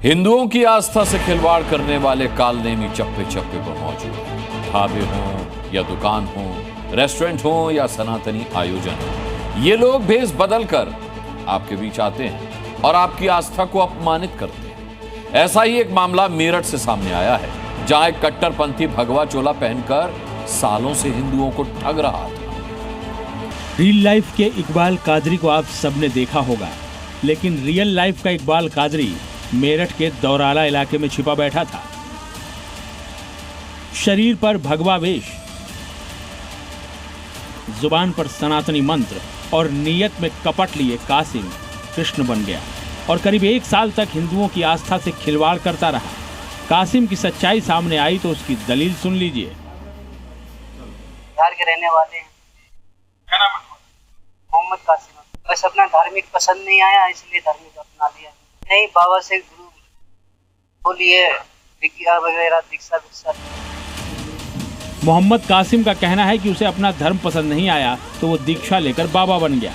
हिंदुओं की आस्था से खिलवाड़ करने वाले कालनेमी चप्पे चप्पे पर मौजूद। ढाबे हों या दुकान हो, रेस्टोरेंट हो या सनातनी आयोजन हो, ये लोग भेष बदल कर आपके बीच आते हैं और आपकी आस्था को अपमानित करते हैं। ऐसा ही एक मामला मेरठ से सामने आया है, जहां एक कट्टरपंथी भगवा चोला पहनकर सालों से हिंदुओं को ठग रहा था। रियल लाइफ के इकबाल कादरी को आप सबने देखा होगा, लेकिन रियल लाइफ का इकबाल कादरी मेरठ के दौराला इलाके में छिपा बैठा था। शरीर पर भगवा वेश, जुबान पर सनातनी मंत्र और नीयत में कपट लिए कासिम कृष्ण बन गया और करीब 1 साल तक हिंदुओं की आस्था से खिलवाड़ करता रहा। कासिम की सच्चाई सामने आई तो उसकी दलील सुन लीजिए। बिहार के रहने वाले हैं, क्या नाम है? मोहम्मद कासिम। बस अपना धार्मिक पसंद नहीं आया, इसलिए धार्मिक अपना लिया। नहीं, बाबा से गुरु बोलिए विज्ञान वगैरह दीक्षा विक्षा। मोहम्मद कासिम का कहना है कि उसे अपना धर्म पसंद नहीं आया तो वो दीक्षा लेकर बाबा बन गया।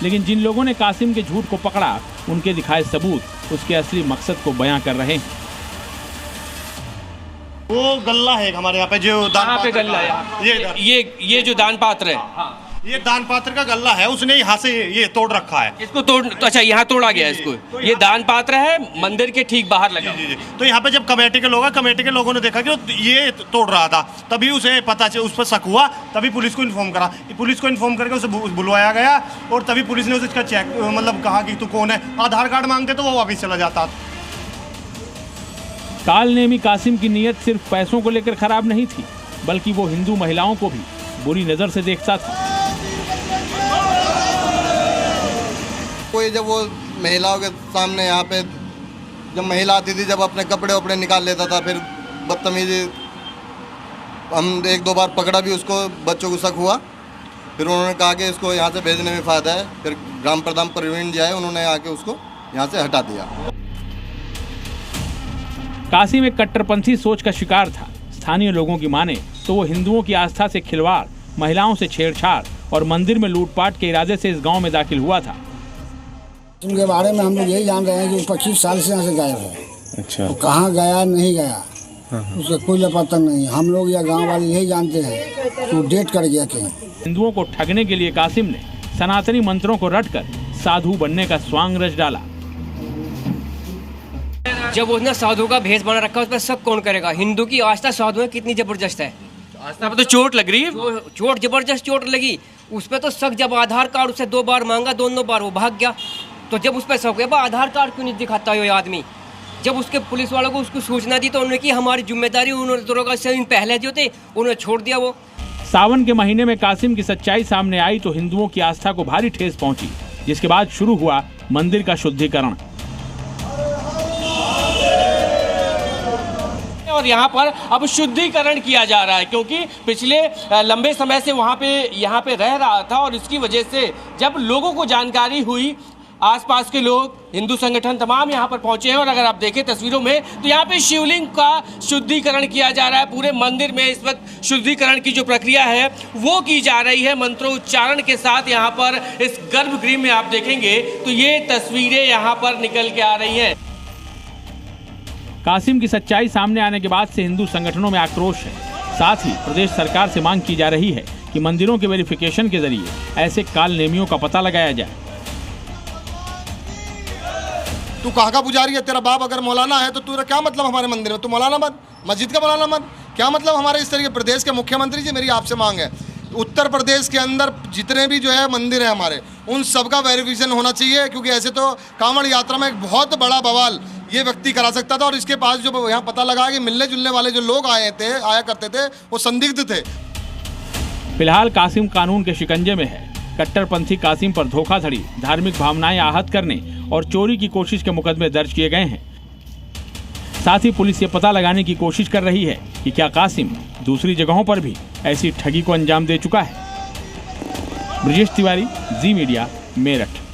लेकिन जिन लोगों ने कासिम के झूठ को पकड़ा, उनके दिखाए सबूत उसके असली मकसद को बयां कर रहे हैं। वो गल्ला है हमारे यहाँ पे, जो दान पे गल्ला है, ये जो दान पात्र है, हाँ, ये दान पात्र का गल्ला है। उसने यहाँ से ये तोड़ रखा है, इसको तोड़, तो अच्छा यहाँ तोड़ा गया इसको। तो ये दान पात्र है, मंदिर के ठीक बाहर लगा। जी। तो यहाँ पे जब कमेटी के लोगों ने देखा कि ये तोड़ रहा था, तभी उसे पता चला, उस पर शक हुआ, तभी पुलिस को इन्फॉर्म करा। पुलिस को इन्फॉर्म करके उसे बुलवाया गया और तभी पुलिस ने उसका चेक मतलब कहा कि तू कौन है, आधार कार्ड मांगते तो वो वापिस चला जाता। कालनेमी कासिम की नीयत सिर्फ पैसों को लेकर खराब नहीं थी, बल्कि वो हिंदू महिलाओं को भी बुरी नजर से देखता था। कोई जब वो महिलाओं के सामने यहाँ पे जब महिला आती थी, जब अपने कपड़े वपड़े निकाल लेता था, फिर बदतमीजी, हम 1-2 बार पकड़ा भी उसको, बच्चों को शक हुआ। फिर उन्होंने कहा कि इसको यहाँ से भेजने में फ़ायदा है। फिर ग्राम प्रधान प्रवीण जी आए, उन्होंने आके उसको यहाँ से हटा दिया। कासिम एक कट्टरपंथी सोच का शिकार था। स्थानीय लोगों की माने तो वो हिंदुओं की आस्था से खिलवाड़, महिलाओं से छेड़छाड़ और मंदिर में लूटपाट के इरादे से इस गांव में दाखिल हुआ था। उनके बारे में हम लोग यही जान रहे हैं कि 25 साल से यहाँ से गायब है। अच्छा, तो कहाँ गया नहीं गया उसका कोई पता नहीं। हम लोग या गांव वाले यही जानते हैं तो डेट कर गया कहीं। हिंदुओं को ठगने के लिए कासिम ने सनातनी मंत्रों को रटकर साधु बनने का स्वांग रच डाला। जब उसने साधु का भेष बना रखा, उस पर शक कौन करेगा? हिंदू की आस्था साधु में कितनी जबरदस्त है। आस्था पे तो चोट लग रही है, चोट जबरदस्त चोट लगी उस पर तो शक। जब आधार कार्ड उसे 2 बार मांगा, दोनों बार वो भाग गया। तो जब उस पर शक हुआ, आधार कार्ड क्यों नहीं दिखाता ये आदमी? जब उसके पुलिस वालों को उसको सूचना दी तो उन्होंने की हमारी जिम्मेदारी, उन्होंने पहले जो थे उन्होंने छोड़ दिया। वो सावन के महीने में कासिम की सच्चाई सामने आई तो हिंदुओं की आस्था को भारी ठेस पहुंची, जिसके बाद शुरू हुआ मंदिर का शुद्धिकरण। और यहाँ पर अब शुद्धिकरण किया जा रहा है, क्योंकि पिछले लंबे समय से यहाँ पे रह रहा था और इसकी वजह से जब लोगों को जानकारी हुई, आसपास के लोग, हिंदू संगठन तमाम यहाँ पर पहुंचे हैं। और अगर आप देखें तस्वीरों में तो यहाँ पे शिवलिंग का शुद्धिकरण किया जा रहा है। पूरे मंदिर में इस वक्त शुद्धिकरण की जो प्रक्रिया है वो की जा रही है मंत्रोच्चारण के साथ। यहाँ पर इस गर्भगृह में आप देखेंगे तो ये तस्वीरें यहाँ पर निकल के आ रही हैं। कासिम की सच्चाई सामने आने के बाद से हिंदू संगठनों में आक्रोश है। साथ ही प्रदेश सरकार से मांग की जा रही है कि मंदिरों के वेरिफिकेशन के जरिए ऐसे कालनेमियों का पता लगाया जाए। तू कहाँ का पुजारी है? तेरा बाप अगर मौलाना है तो तेरा क्या मतलब हमारे मंदिर में? तू मौलाना मत, मस्जिद का मौलाना मत, क्या मतलब हमारे इस तरीके? प्रदेश के मुख्यमंत्री जी, मेरी आपसे मांग है, उत्तर प्रदेश के अंदर जितने भी जो है मंदिर है हमारे, उन सब का वेरिफिकेशन होना चाहिए। क्योंकि ऐसे तो कांवड़ यात्रा में एक बहुत बड़ा बवाल ये व्यक्ति करा सकता था। और इसके पास जो यहाँ पता लगा कि मिलने जुलने वाले जो लोग आया करते थे वो संदिग्ध थे। फिलहाल कासिम कानून के शिकंजे में है। कट्टरपंथी कासिम पर धोखाधड़ी, धार्मिक भावनाएं आहत करने और चोरी की कोशिश के मुकदमे दर्ज किए गए हैं। साथ ही पुलिस ये पता लगाने की कोशिश कर रही है कि क्या कासिम दूसरी जगहों पर भी ऐसी ठगी को अंजाम दे चुका है। ब्रजेश तिवारी, जी मीडिया, मेरठ।